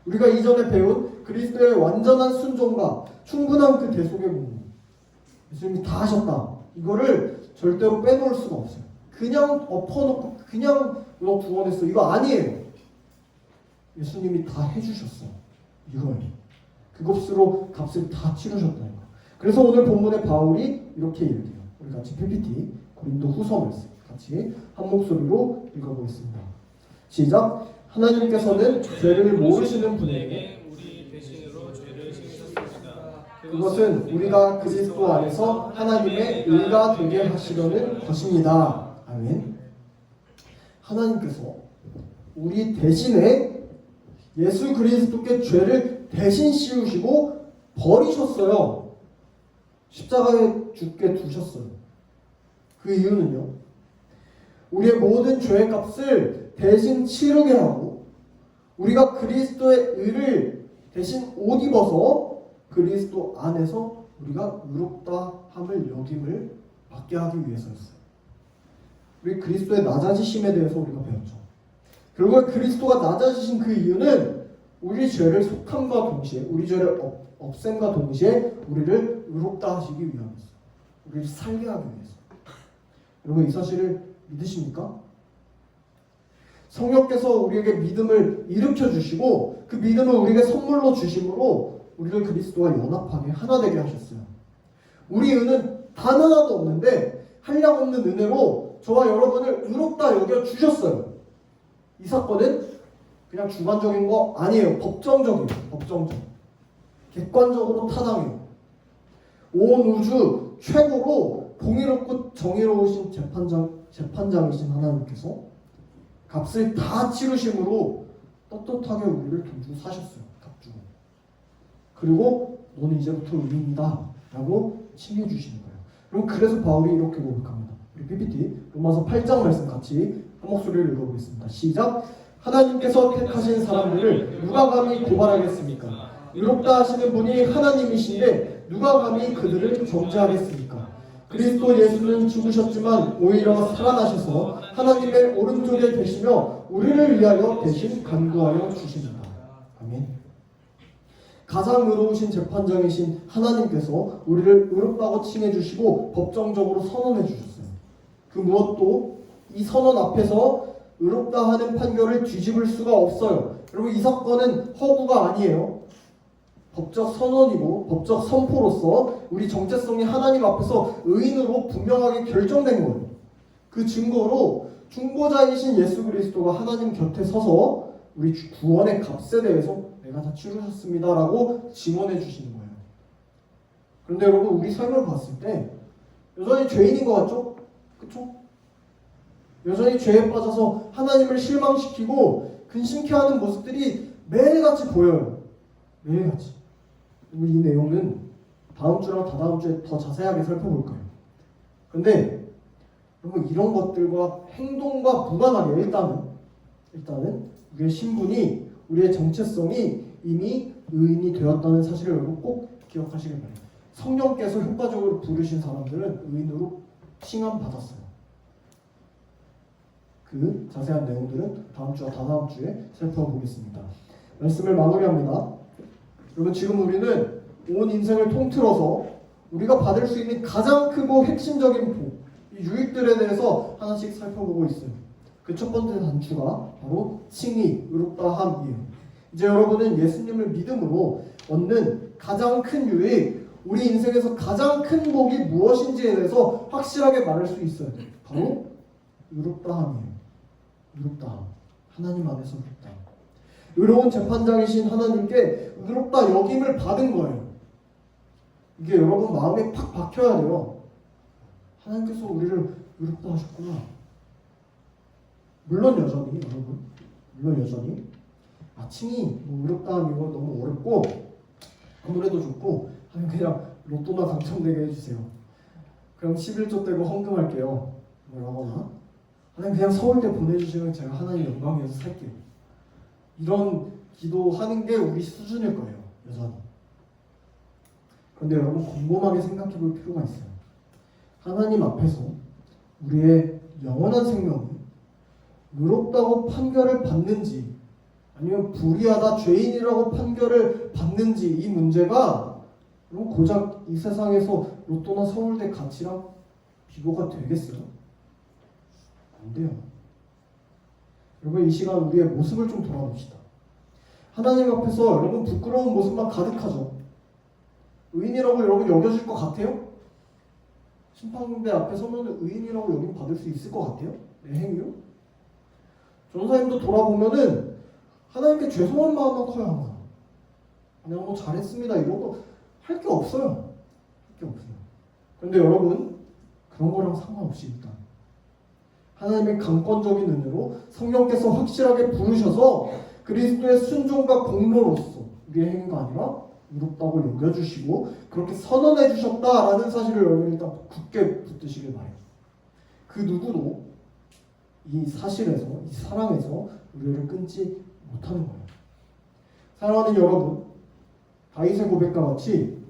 우리가 이전에 배운 그리스도의 완전한 순종과 충분한 그 대속의 공로, 예수님이 다 하셨다. 이거를 절대로 빼놓을 수가 없어요. 그냥 엎어놓고 그냥 너 구원했어. 이거 아니에요. 예수님이 다 해주셨어요. 이거예요. 그것으로 값을 다 치르셨다는 거. 그래서 오늘 본문에 바울이 이렇게 얘기해요. 우리 같이 PPT 고린도 후서 말씀 같이 한 목소리로 읽어보겠습니다. 시작. 하나님께서는 죄를 모르시는 분에게 우리 대신으로 죄를 지으셨습니다. 그것은 우리가 그리스도 안에서 하나님의 의가 되게 하시려는 것입니다. 아멘. 하나님께서 우리 대신에 예수 그리스도께 죄를 대신 씌우시고 버리셨어요. 십자가에 죽게 두셨어요. 그 이유는요, 우리의 모든 죄의 값을 대신 치르게 하고 우리가 그리스도의 의를 대신 옷 입어서 그리스도 안에서 우리가 의롭다 함을 여김을 받게 하기 위해서였어요. 우리 그리스도의 낮아지심에 대해서 우리가 배웠죠. 결국 그리스도가 낮아지신 그 이유는 우리 죄를 속함과 동시에 우리 죄를 없앰과 동시에 우리를 의롭다 하시기 위함이었어요. 우리를 살게 하기 위해서. 여러분 이 사실을 믿으십니까? 성령께서 우리에게 믿음을 일으켜 주시고 그 믿음을 우리에게 선물로 주심으로 우리를 그리스도와 연합하게 하나 되게 하셨어요. 우리 의는 단 하나도 없는데 한량없는 은혜로 저와 여러분을 의롭다 여겨 주셨어요. 이 사건은 그냥 주관적인 거 아니에요. 법정적이에요. 법정적. 객관적으로 타당해요. 온 우주 최고로 공의롭고 정의로우신 재판장이신 하나님께서 값을 다 치르심으로 떳떳하게 우리를 돈 주고 사셨어요. 값 주고. 그리고 너는 이제부터 의인이다 라고 칭해 주시는 거예요. 그럼 그래서 바울이 이렇게 고백합니다. 우리 PPT 로마서 8장 말씀 같이 한 목소리를 읽어보겠습니다. 시작. 하나님께서 택하신 사람들을 누가 감히 고발하겠습니까? 의롭다 하시는 분이 하나님이신데 누가 감히 그들을 정죄하겠습니까? 그리스도 예수는 죽으셨지만 오히려 살아나셔서 하나님의 오른쪽에 계시며 우리를 위하여 대신 간구하여 주십니다. 아멘. 가장 의로우신 재판장이신 하나님께서 우리를 의롭다고 칭해 주시고 법정적으로 선언해 주셨어요. 그 무엇도 이 선언 앞에서 의롭다 하는 판결을 뒤집을 수가 없어요. 여러분 이 사건은 허구가 아니에요. 법적 선언이고 법적 선포로서 우리 정체성이 하나님 앞에서 의인으로 분명하게 결정된 거예요. 그 증거로 중보자이신 예수 그리스도가 하나님 곁에 서서 우리 구원의 값에 대해서 내가 다 치르셨습니다라고 증언해 주시는 거예요. 그런데 여러분 우리 삶을 봤을 때 여전히 죄인인 것 같죠? 그렇죠? 여전히 죄에 빠져서 하나님을 실망시키고 근심케 하는 모습들이 매일같이 보여요. 매일같이. 이 내용은 다음 주랑 다다음 주에 더 자세하게 살펴볼 거예요. 근데 여러분 이런 것들과 행동과 무관하게 일단은 우리의 신분이 우리의 정체성이 이미 의인이 되었다는 사실을 여러분 꼭 기억하시길 바랍니다. 성령께서 효과적으로 부르신 사람들은 의인으로 칭함받았어요. 그 자세한 내용들은 다음 주와 다다음 주에 살펴보겠습니다. 말씀을 마무리합니다. 여러분 지금 우리는 온 인생을 통틀어서 우리가 받을 수 있는 가장 크고 핵심적인 복, 이 이 유익들에 대해서 하나씩 살펴보고 있어요. 그 첫 번째 단추가 바로 칭의, 의롭다함이에요. 이제 여러분은 예수님을 믿음으로 얻는 가장 큰 유익, 우리 인생에서 가장 큰 복이 무엇인지에 대해서 확실하게 말할 수 있어요. 바로 의롭다함이에요. 의롭다함. 하나님 안에서 의롭다함. 의로운 재판장이신 하나님께 의롭다 여김을 받은 거예요. 이게 여러분 마음에 팍 박혀야 돼요. 하나님께서 우리를 의롭다 하셨구나. 물론 여전히 여러분, 물론 여전히 칭의, 의롭다함 이거 너무 어렵고 아무래도 좋고 그냥 로또나 당첨되게 해주세요. 그럼 11조 떼고 헌금할게요. 뭐라거나 하나님 그냥 서울대 보내주시면 제가 하나님 영광 위해서 살게요. 이런 기도하는 게 우리 수준일 거예요. 여전히. 그런데 여러분 곰곰하게 생각해 볼 필요가 있어요. 하나님 앞에서 우리의 영원한 생명이 의롭다고 판결을 받는지 아니면 불의하다 죄인이라고 판결을 받는지 이 문제가 고작 이 세상에서 로또나 서울대 가치랑 비교가 되겠어요? 안 돼요. 여러분 이 시간 우리의 모습을 좀 돌아봅시다. 하나님 앞에서 여러분 부끄러운 모습만 가득하죠. 의인이라고 여러분 여겨질 것 같아요? 심판대 앞에 서면 의인이라고 여긴 받을 수 있을 것 같아요? 내 행위로? 전사님도 돌아보면은 하나님께 죄송한 마음만 커야 합니다. 그냥 뭐 잘했습니다 이런 거 할 게 없어요. 할 게 없어요. 그런데 여러분 그런 거랑 상관없이 일단 하나님의 강권적인 은혜로 성령께서 확실하게 부르셔서 그리스도의 순종과 공로로서 우리의 행위가 아니라 의롭다고 여겨주시고 그렇게 선언해 주셨다라는 사실을 여러분 일단 굳게 붙드시길 바래요. 그 누구도 이 사실에서 이 사랑에서 우리를 끊지 못하는 거예요. 사랑하는 여러분, 다윗의 고백과 같이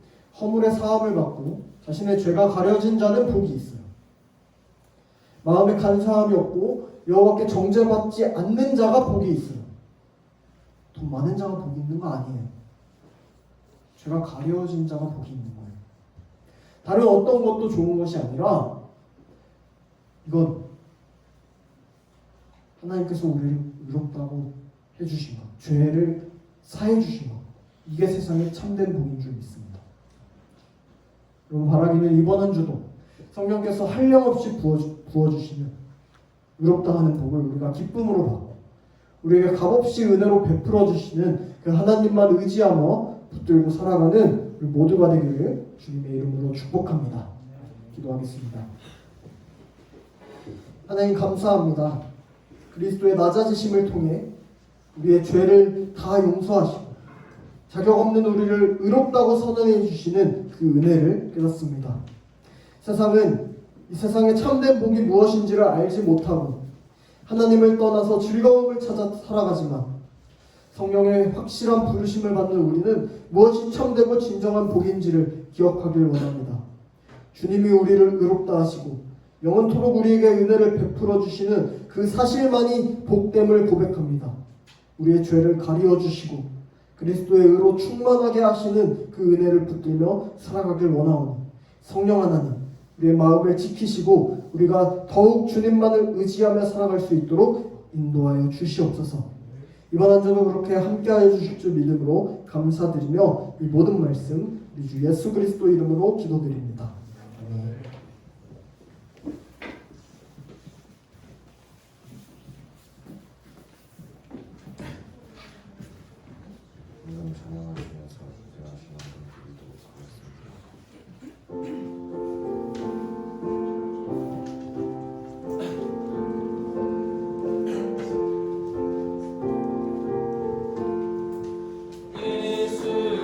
허물의 사함을 받고 자신의 죄가 가려진 자는 복이 있어요. 마음에 간사함이 없고 여호와께 정죄받지 않는 자가 복이 있어요. 돈 많은 자가 복이 있는 거 아니에요. 죄가 가려진 자가 복이 있는 거예요. 다른 어떤 것도 좋은 것이 아니라 이건 하나님께서 우리를 의롭다고 해주신 것, 죄를 사해 주신 것, 이게 세상에 참된 복인 줄 믿습니다. 여러분 바라기는 이번 한 주도 성령께서 한량없이 부어주시는 의롭다 하는 복을 우리가 기쁨으로 받고 우리에게 값없이 은혜로 베풀어 주시는 그 하나님만 의지하며 붙들고 살아가는 우리 모두가 되기를 주님의 이름으로 축복합니다. 기도하겠습니다. 하나님 감사합니다. 그리스도의 낮아지심을 통해 우리의 죄를 다 용서하시고 자격 없는 우리를 의롭다고 선언해 주시는 그 은혜를 깨닫습니다. 세상은 이 세상의 참된 복이 무엇인지를 알지 못하고 하나님을 떠나서 즐거움을 찾아 살아가지만 성령의 확실한 부르심을 받는 우리는 무엇이 참되고 진정한 복인지를 기억하길 원합니다. 주님이 우리를 의롭다 하시고 영원토록 우리에게 은혜를 베풀어 주시는 그 사실만이 복됨을 고백합니다. 우리의 죄를 가리워 주시고 그리스도의 의로 충만하게 하시는 그 은혜를 붙들며 살아가길 원하오니 성령 하나님 우리의 마음을 지키시고 우리가 더욱 주님만을 의지하며 살아갈 수 있도록 인도하여 주시옵소서. 이번 한 주도 그렇게 함께하여 주실 줄 믿음으로 감사드리며 이 모든 말씀 우리 주 예수 그리스도 이름으로 기도드립니다. 아멘. 찬양하시면서 기도하시는 분들도 하겠습니다.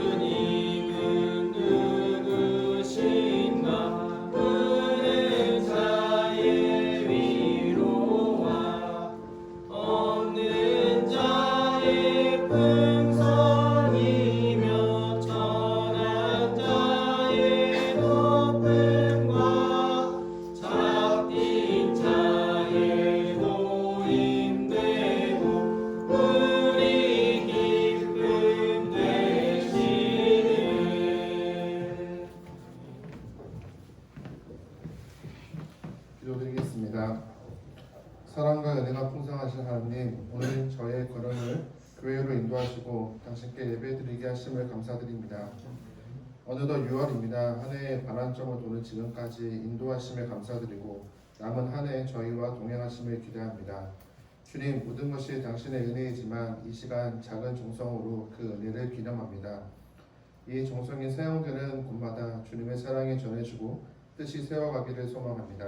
예수님은 누구신가 은혜 자의 위로와 없는 자의 풍성이 인도하시고 당신께 예배드리게 하심을 감사드립니다. 어느덧 6월입니다. 한 해의 반환점을 도는 지금까지 인도하심을 감사드리고 남은 한 해 저희와 동행하심을 기대합니다. 주님, 모든 것이 당신의 은혜이지만 이 시간 작은 종성으로 그 은혜를 기념합니다. 이 종성인 사용들은 곳마다 주님의 사랑이 전해지고 뜻이 세워가기를 소망합니다.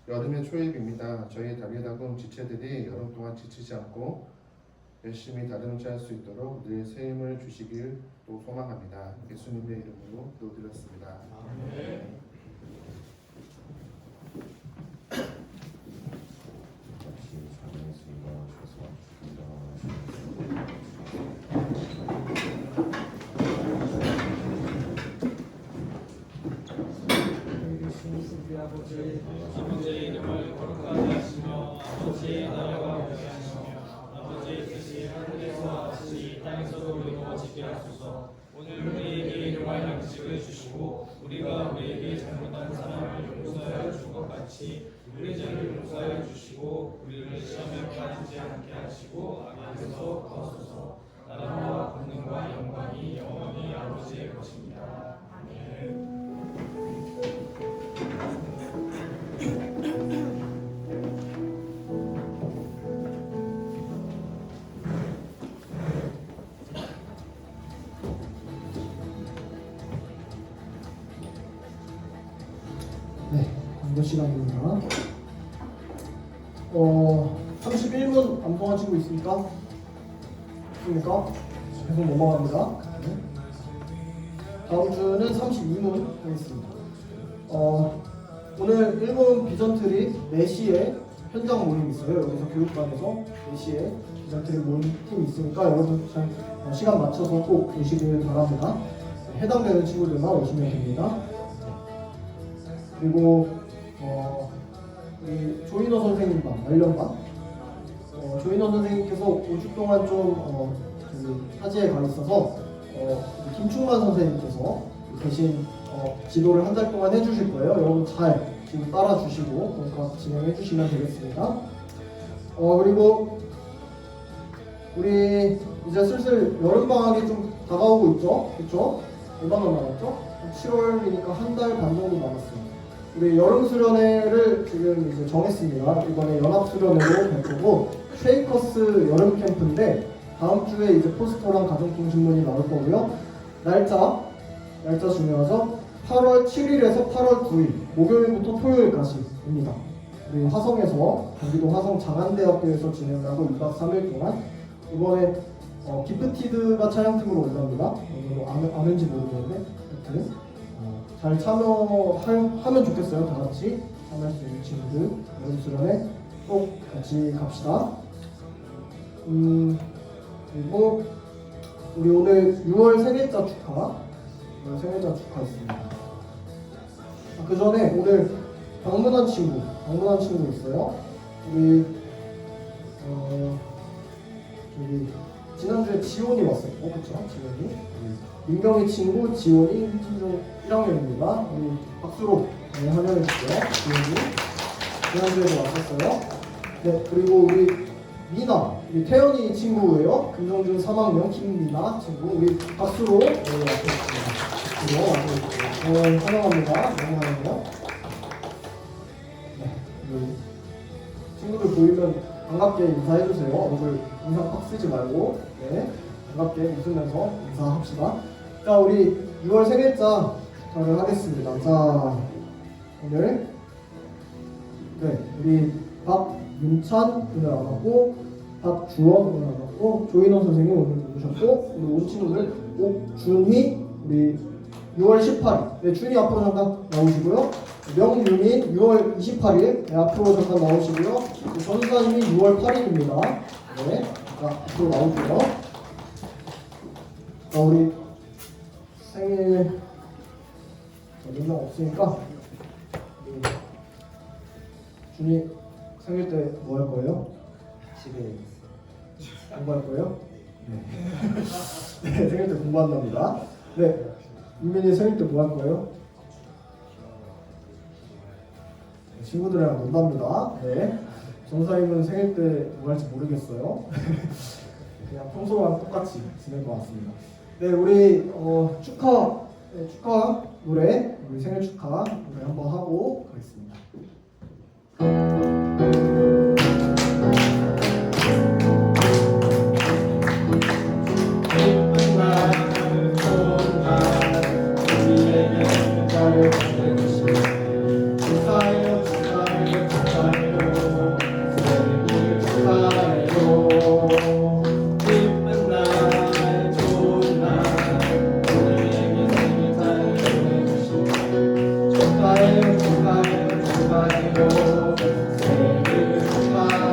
여름의 초입입니다. 저희 다리다금 지체들이 여름 동안 지치지 않고 열심히 다듬지 할 수 있도록 늘 새 힘을 주시길 또 소망합니다. 예수님의 이름으로 기도드렸습니다. 다시 자리에 일어나셔서 아버지의 이름을 거룩하게 하시며 아버지의 나라가 오게 하시며 아버지의 뜻이 하늘에서 같이 이 땅에서도 이루어지게 하소서. 오늘 우리에게 일용할 양식을 주시고 우리가 우리에게 잘못한 사람을 용서하여 준 것 같이 우리 죄를 용서하여 주시고 우리를 시험에 빠지지 않게 하시고 악에서 구하소서. 나라와 권능과 영광이 영원히 아버지의 것입니다. 아멘. 네, 공부 시간입니다. 31분 안 동안치고 있습니까? 있습니까? 계속 넘어갑니다. 네. 다음 주는 32분 하겠습니다. 오늘 일본 비전트리 4시에 현장 모임이 있어요. 여기서 교육관에서 4시에 비전트리 모임 팀이 있으니까 여러분 잘 시간 맞춰서 꼭 오시길 바랍니다. 해당되는 친구들만 오시면 됩니다. 그리고 우리 조인호 선생님반 말년반 조인호 선생님께서 5주 동안 좀 타지에 가 있어서 김충만 선생님께서 대신 지도를 한 달 동안 해주실 거예요. 여러분 잘 지금 따라주시고 본과 진행해 주시면 되겠습니다. 그리고 우리 이제 슬슬 여름방학이 좀 다가오고 있죠? 그쵸? 얼마나 남았죠? 7월이니까 한 달 반 정도 남았습니다. 우리 여름 수련회를 지금 이제 정했습니다. 이번에 연합 수련회로 갈 거고 쉐이커스 여름 캠프인데 다음 주에 이제 포스터랑 가정통신문이 나올 거고요. 날짜 중요하죠. 8월 7일에서 8월 9일 목요일부터 토요일까지입니다. 우리 화성에서 경기도 화성 장안대학교에서 진행하고 2박 3일 동안 이번에 기프티드가 촬영팀으로 온답니다. 아는지 모르겠는데 하여튼 잘 참여하면 좋겠어요. 다 같이 참여할 수 있는 친구들 여름 수련회 꼭 같이 갑시다. 그리고 우리 오늘 6월 생일자 축하 있습니다. 그 전에 오늘 방문한 친구 있어요. 우리 저기 지난주에 지원이 왔었고, 그쵸? 지원이 민경의 친구 지원이 팀중 1학년입니다. 우리 박수로 환영해 주세요. 지원이 지난주에도 왔었어요. 네, 그리고 우리 미나, 우리 태연이 친구예요. 금성중 3학년 김미나 친구. 우리 박수로 왔습니다. 환영합니다. 너무 환영해요. 네, 우리 친구들 보이면 반갑게 인사해주세요. 얼굴 인상 팍 쓰지 말고, 네, 반갑게 웃으면서 인사합시다. 자, 우리 6월 생일자 축하를 하겠습니다. 자, 오늘 네, 우리 박윤찬 오늘 안 왔고, 박주원 오늘 안 왔고, 조인호 선생님 오늘 오셨고, 우리 온 친구들 옥준희 우리 6월 18일 네, 준이 앞으로 잠깐 나오시고요. 명윤이 6월 28일 네, 앞으로 잠깐 나오시고요. 전사님이 6월 8일입니다. 네, 자, 앞으로 나오고요. 자, 우리 생일 몇 명 없으니까 준이 생일 때 뭐 할 거예요? 집에 공부할 거예요? 네. 네, 생일 때 공부한답니다. 네, 민민이 생일 때 뭐 할 거예요? 친구들이랑 논답니다. 네. 정사님은 생일 때 뭐 할지 모르겠어요. 그냥 평소랑 똑같이 지낼 것 같습니다. 네, 우리 축하 노래, 우리 생일 축하 노래 한번 하고 가겠습니다. 기쁜 날, 좋은 날, 우리에게 축하를 보내주시고 축하해요, 축하해요, 축하해요, 생일 축하해요. 기쁜 날, 좋은 날, 우리에게 생일 축하를 보내주시고 축하해요, 축하해요, 축하해요, 생일 축하해요.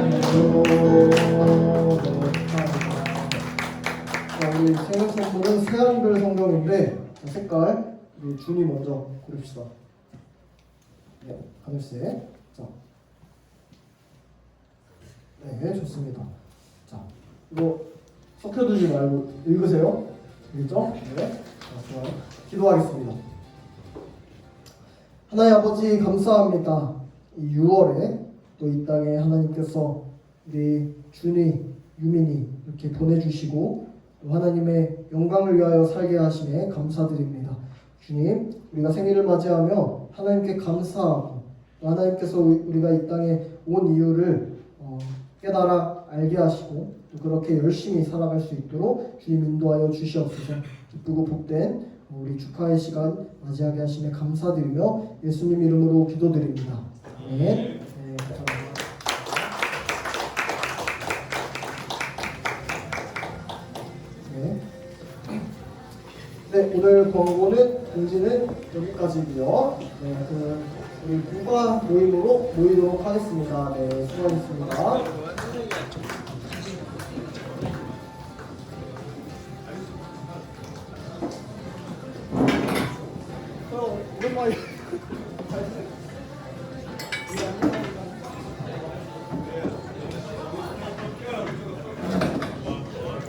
자, 우리 생일 선물은 새한글 성경인데 색깔 우리 준이 먼저 고릅시다. 네, 하늘색. 자, 네, 좋습니다. 자, 이거 섞여두지 말고 읽으세요. 읽죠? 네, 자, 좋아요. 기도하겠습니다. 하나님 아버지 감사합니다. 이 6월에 또 이 땅에 하나님께서 우리 준이, 유민이 이렇게 보내주시고 또 하나님의 영광을 위하여 살게 하심에 감사드립니다. 주님, 우리가 생일을 맞이하며 하나님께 감사하고 또 하나님께서 우리가 이 땅에 온 이유를 깨달아 알게 하시고 또 그렇게 열심히 살아갈 수 있도록 주님 인도하여 주시옵소서. 기쁘고 복된 우리 축하의 시간 맞이하게 하심에 감사드리며 예수님 이름으로 기도드립니다. 아멘. 네, 감사합니다. 네, 오늘 광고는 공지는 여기까지고요. 네, 우리 부가 모임으로 모이도록 하겠습니다. 네, 수고하셨습니다. 오랜만에